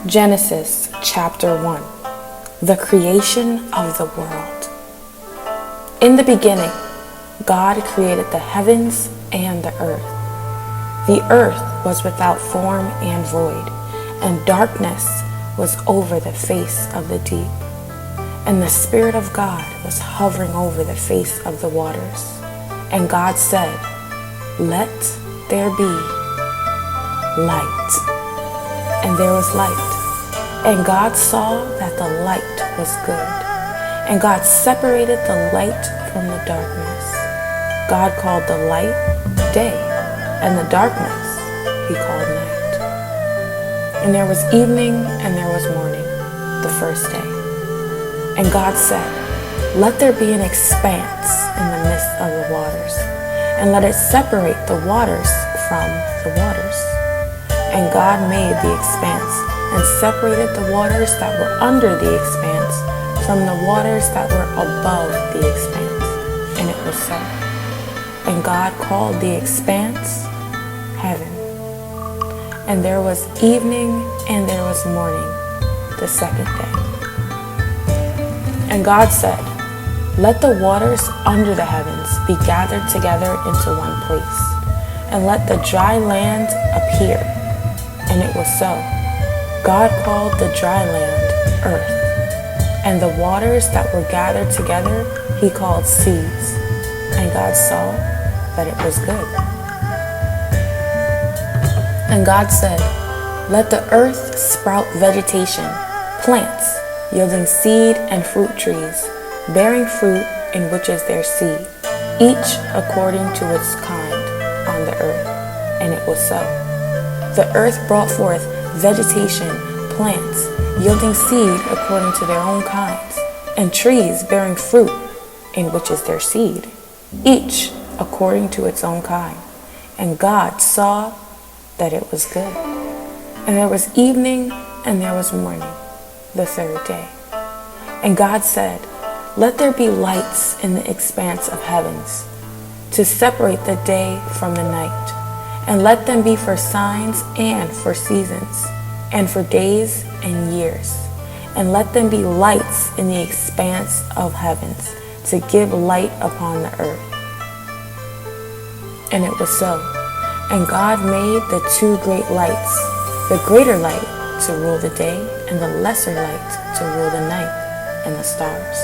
Genesis chapter 1. The creation of the world. In the beginning, God created the heavens and the earth. The earth was without form and void, and darkness was over the face of the deep. And the Spirit of God was hovering over the face of the waters. And God said, "Let there be light." And there was light. And God saw that the light was good. And God separated the light from the darkness. God called the light day, and the darkness he called night. And there was evening and there was morning, the first day. And God said, "Let there be an expanse in the midst of the waters, and let it separate the waters from the waters." And God made the expanse and separated the waters that were under the expanse from the waters that were above the expanse. And it was so. And God called the expanse heaven. And there was evening and there was morning, the second day. And God said, "Let the waters under the heavens be gathered together into one place, and let the dry land appear." And it was so. God called the dry land earth, and the waters that were gathered together he called seas. And God saw that it was good. And God said, "Let the earth sprout vegetation, plants yielding seed and fruit trees, bearing fruit in which is their seed, each according to its kind on the earth." And it was so. The earth brought forth vegetation, plants yielding seed according to their own kinds, and trees bearing fruit in which is their seed, each according to its own kind. And God saw that it was good. And there was evening and there was morning, the third day. And God said, "Let there be lights in the expanse of heavens, to separate the day from the night, and let them be for signs and for seasons, and for days and years. And let them be lights in the expanse of heavens, to give light upon the earth." And it was so. And God made the two great lights, the greater light to rule the day, and the lesser light to rule the night, and the stars.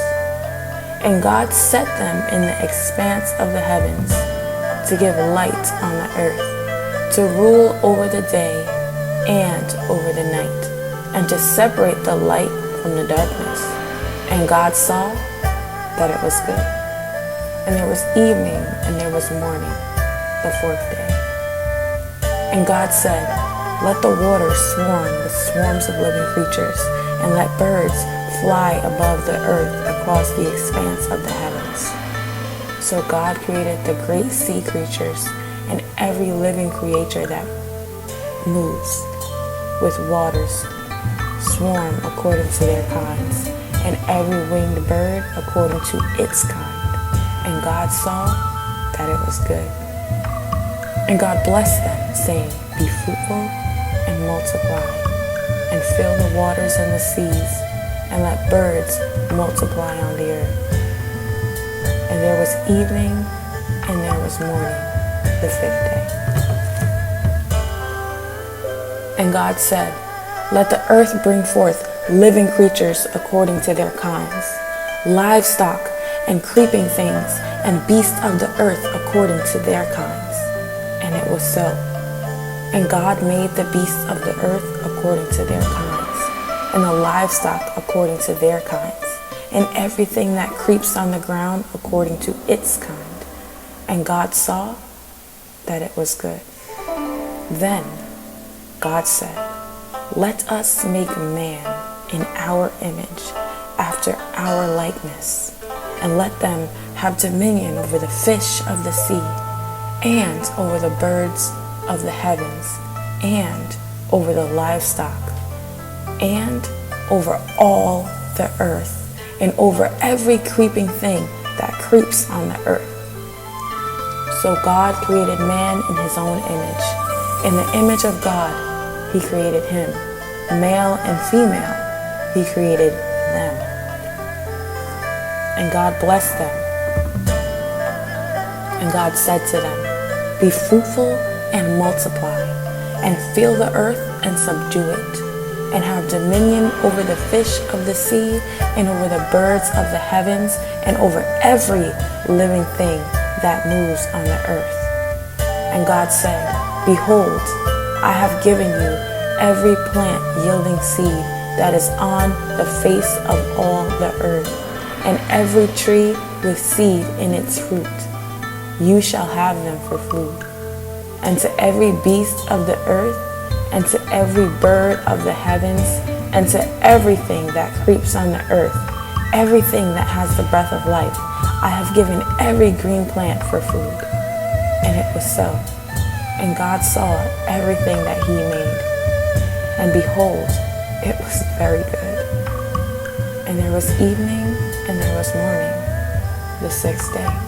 And God set them in the expanse of the heavens, to give light on the earth, to rule over the day and over the night, and to separate the light from the darkness. And God saw that it was good. And there was evening and there was morning, the fourth day. And God said, "Let the waters swarm with swarms of living creatures, and let birds fly above the earth across the expanse of the heavens." So God created the great sea creatures and every living creature that moves with waters swarm according to their kinds, and every winged bird according to its kind. And God saw that it was good. And God blessed them, saying, "Be fruitful and multiply, and fill the waters and the seas, and let birds multiply on the earth." And there was evening and there was morning, the fifth day. And God said, "Let the earth bring forth living creatures according to their kinds, livestock and creeping things, and beasts of the earth according to their kinds." And it was so. And God made the beasts of the earth according to their kinds, and the livestock according to their kinds, and everything that creeps on the ground according to its kind. And God saw that it was good. Then God said, "Let us make man in our image, after our likeness, and let them have dominion over the fish of the sea, and over the birds of the heavens, and over the livestock, and over all the earth, and over every creeping thing that creeps on the earth." So God created man in his own image. In the image of God, he created him. Male and female, he created them. And God blessed them. And God said to them, be fruitful and multiply, and fill the earth and subdue it, and have dominion over the fish of the sea, and over the birds of the heavens, and over every living thing that moves on the earth. And God said, behold, I have given you every plant yielding seed that is on the face of all the earth, and every tree with seed in its fruit. You shall have them for food. And to every beast of the earth, and to every bird of the heavens, and to everything that creeps on the earth, everything that has the breath of life, I have given every green plant for food. And it was so. And God saw everything that he made. And behold, it was very good. And there was evening, and there was morning, the sixth day.